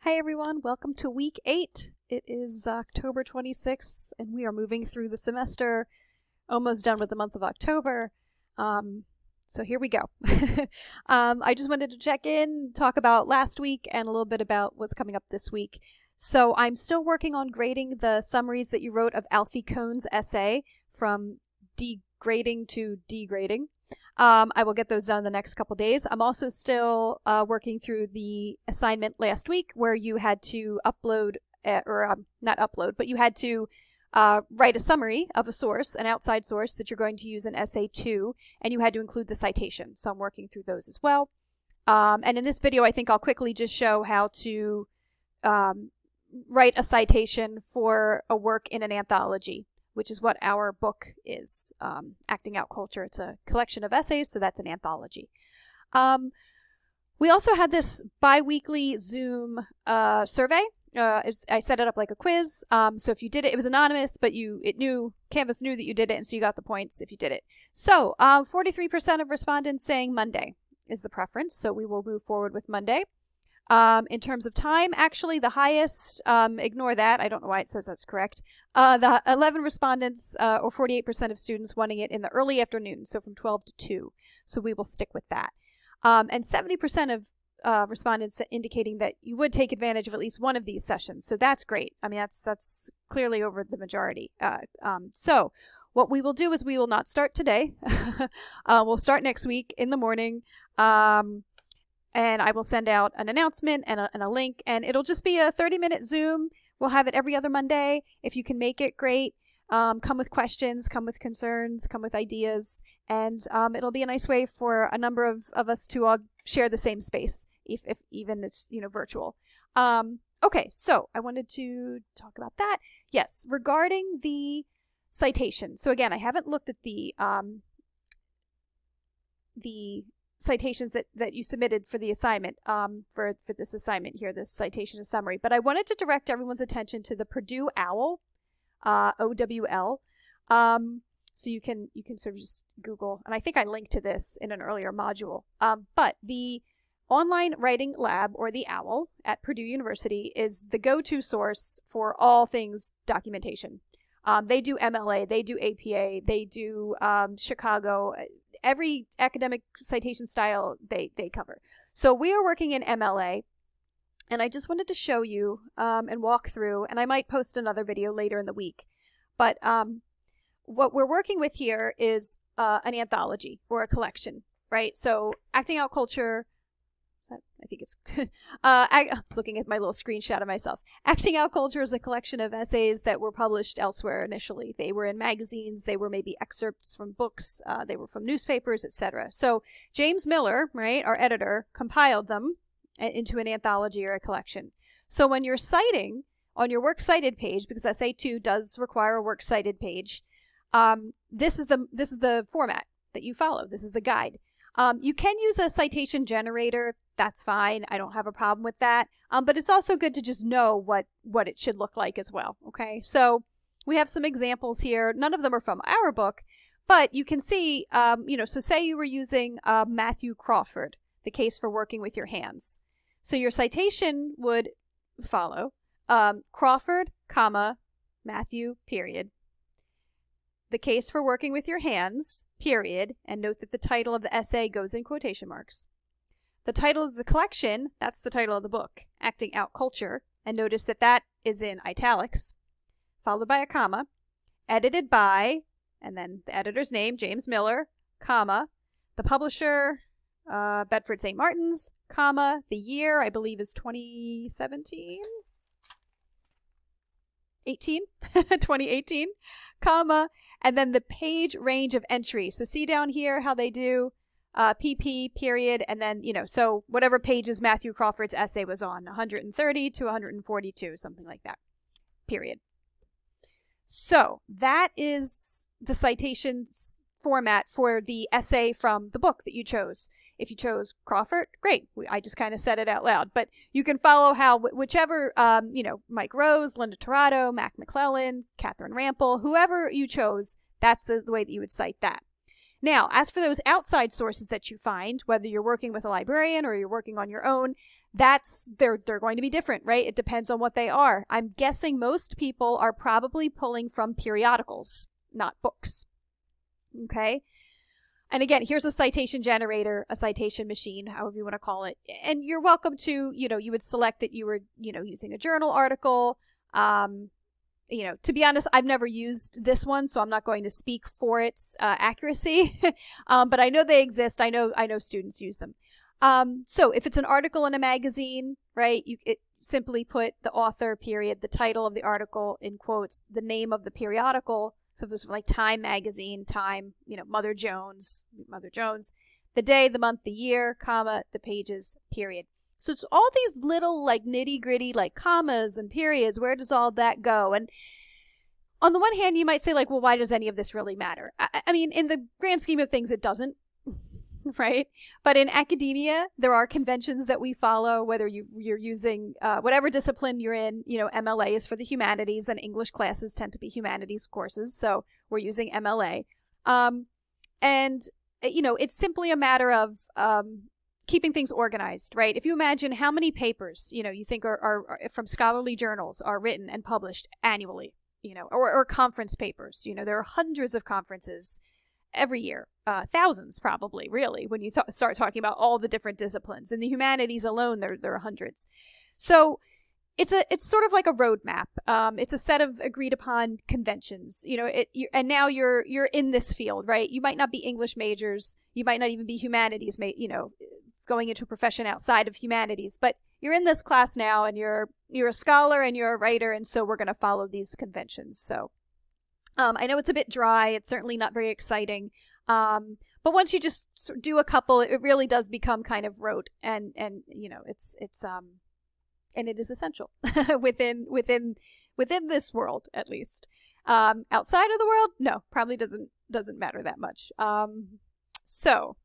Hi everyone, welcome to week 8. It is October 26th and we are moving through the semester, almost done with the month of October. So here we go. I just wanted to check in, talk about last week and a little bit about what's coming up this week. So I'm still working on grading the summaries that you wrote of Alfie Kohn's essay from degrading to degrading. I will get those done in the next couple days. I'm also still working through the assignment last week where you had to upload, not upload, but you had to write a summary of a source, an outside source that you're going to use in essay 2, and you had to include the citation. So I'm working through those as well. And in this video, I think I'll quickly just show how to write a citation for a work in an anthology, which is what our book is, Acting Out Culture. It's a collection of essays, so that's an anthology. We also had this bi-weekly Zoom survey. I set it up like a quiz. So if you did it, it was anonymous, but Canvas knew that you did it, and so you got the points if you did it. So 43% of respondents saying Monday is the preference, so we will move forward with Monday. In terms of time, actually the highest, ignore that, I don't know why it says that's correct, the 11 respondents, or 48% of students wanting it in the early afternoon, so from 12 to 2, so we will stick with that. And 70% of respondents indicating that you would take advantage of at least one of these sessions, so that's great. I mean, that's clearly over the majority. So what we will do is we will not start today. We'll start next week in the morning. And I will send out an announcement and a link, and it'll just be a 30-minute Zoom. We'll have it every other Monday. If you can make it, great. Come with questions, come with concerns, come with ideas, and it'll be a nice way for a number of us to all share the same space, if even it's virtual. Okay, so I wanted to talk about that. Yes, regarding the citation. So again, I haven't looked at the citations that you submitted for the assignment, for this assignment here, this citation summary. But I wanted to direct everyone's attention to the Purdue OWL, OWL. So you can sort of just Google, and I think I linked to this in an earlier module. But the online writing lab, or the OWL, at Purdue University is the go-to source for all things documentation. They do MLA, they do APA, they do Chicago. Every academic citation style they cover. So we are working in MLA, and I just wanted to show you and walk through, and I might post another video later in the week. But what we're working with here is an anthology or a collection, right? So Acting Out Culture, I think it's looking at my little screenshot of myself. Acting Out Culture is a collection of essays that were published elsewhere initially. They were in magazines, they were maybe excerpts from books, they were from newspapers, etc. So James Miller, right, our editor, compiled them into an anthology or a collection. So when you're citing on your works cited page, because Essay 2 does require a works cited page, this is the format that you follow. This is the guide. You can use a citation generator. That's fine. I don't have a problem with that. But it's also good to just know what it should look like as well. Okay. So we have some examples here. None of them are from our book, but you can see, so say you were using Matthew Crawford, The Case for Working with Your Hands. So your citation would follow Crawford, comma, Matthew, period. The Case for Working with Your Hands, period, and note that the title of the essay goes in quotation marks. The title of the collection, that's the title of the book, Acting Out Culture, and notice that that is in italics, followed by a comma, edited by, and then the editor's name, James Miller, comma, the publisher, Bedford St. Martin's, comma, the year, I believe is 2017? 2018, comma, and then the page range of entry. So see down here how they do PP, period, and then, so whatever pages Matthew Crawford's essay was on, 130 to 142, something like that, period. So that is the citations format for the essay from the book that you chose. If you chose Crawford, great. I just kind of said it out loud, but you can follow how whichever, Mike Rose, Linda Torado, Mac McClellan, Catherine Rampel, whoever you chose, that's the way that you would cite that. Now, as for those outside sources that you find, whether you're working with a librarian or you're working on your own, they're going to be different, right? It depends on what they are. I'm guessing most people are probably pulling from periodicals, not books. Okay? And again, here's a citation generator, a citation machine, however you want to call it. And you're welcome to, you would select that you were, using a journal article. To be honest, I've never used this one, so I'm not going to speak for its accuracy. But I know they exist. I know students use them. So if it's an article in a magazine, right, it simply put the author, period, the title of the article in quotes, the name of the periodical. So if it was like Time magazine, Time, Mother Jones, the day, the month, the year, comma, the pages, period. So it's all these little like nitty gritty like commas and periods. Where does all that go? And on the one hand, you might say like, well, why does any of this really matter? I mean, in the grand scheme of things, it doesn't. Right? But in academia, there are conventions that we follow, whether you're using whatever discipline you're in. MLA is for the humanities, and English classes tend to be humanities courses, so we're using MLA. And it's simply a matter of keeping things organized, right? If you imagine how many papers, you think are from scholarly journals are written and published annually, or conference papers, there are hundreds of conferences every year, thousands probably, really, when you start talking about all the different disciplines. In the humanities alone, there are hundreds. So it's sort of like a roadmap. It's a set of agreed upon conventions. And now you're in this field, right? You might not be English majors. You might not even be humanities, going into a profession outside of humanities. But you're in this class now, and you're a scholar and you're a writer, and so we're going to follow these conventions. So. I know it's a bit dry. It's certainly not very exciting. But once you just do a couple, it really does become kind of rote, and it's and it is essential within this world, at least. Outside of the world, no, probably doesn't matter that much. So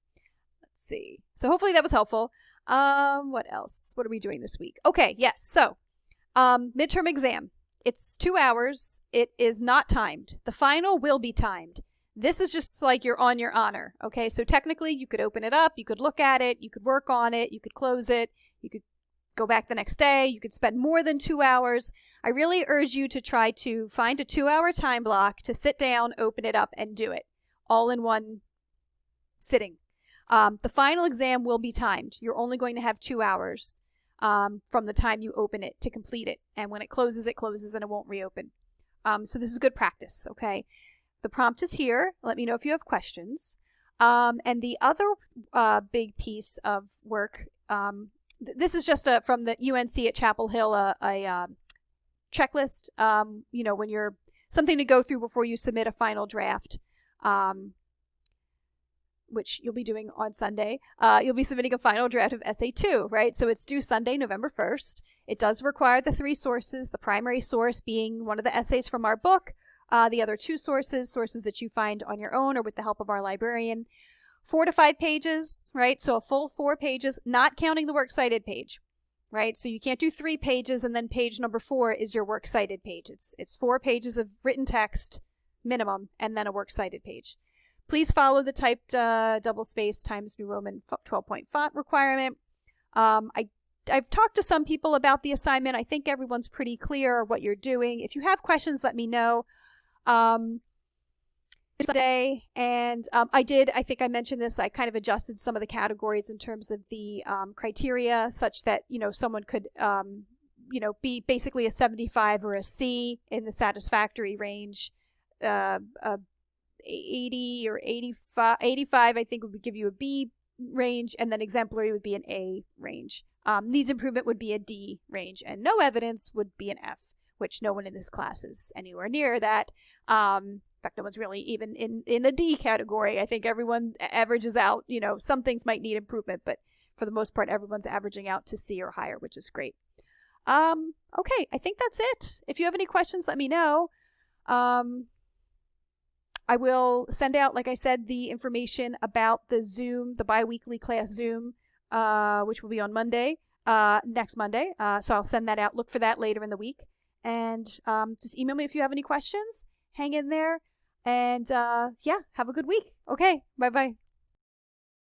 let's see. So hopefully that was helpful. What else? What are we doing this week? Okay, yes. So midterm exam. It's 2 hours. It is not timed. The final will be timed. This is just like you're on your honor. Okay, so technically you could open it up, you could look at it, you could work on it, you could close it, you could go back the next day, you could spend more than 2 hours. I really urge you to try to find a 2-hour time block to sit down, open it up, and do it all in one sitting. The final exam will be timed. You're only going to have 2 hours. From the time you open it to complete it. And when it closes and it won't reopen. So this is good practice, okay? The prompt is here. Let me know if you have questions. And the other big piece of work, this is just from the UNC at Chapel Hill, a checklist, when you're something to go through before you submit a final draft. Which you'll be doing on Sunday. You'll be submitting a final draft of Essay 2, right? So it's due Sunday, November 1st. It does require the 3 sources, the primary source being one of the essays from our book, the other 2 sources that you find on your own or with the help of our librarian. 4 to 5 pages, right? So a full 4 pages, not counting the works cited page, right? So you can't do 3 pages and then page number 4 is your works cited page. It's 4 pages of written text minimum and then a works cited page. Please follow the typed double space Times New Roman 12-point font requirement. I've talked to some people about the assignment. I think everyone's pretty clear what you're doing. If you have questions, let me know. Today, and I think I mentioned this, I kind of adjusted some of the categories in terms of the criteria such that, someone could, be basically a 75 or a C in the satisfactory range. 80 or 85, I think would give you a B range, and then exemplary would be an A range. Needs improvement would be a D range, and no evidence would be an F, which no one in this class is anywhere near that. In fact, no one's really even in a D category. I think everyone averages out, some things might need improvement, but for the most part, everyone's averaging out to C or higher, which is great. Okay, I think that's it. If you have any questions, let me know. I will send out, like I said, the information about the Zoom, the bi-weekly class Zoom, which will be on Monday, next Monday. So I'll send that out. Look for that later in the week. And just email me if you have any questions. Hang in there. And yeah, have a good week. Okay, bye-bye.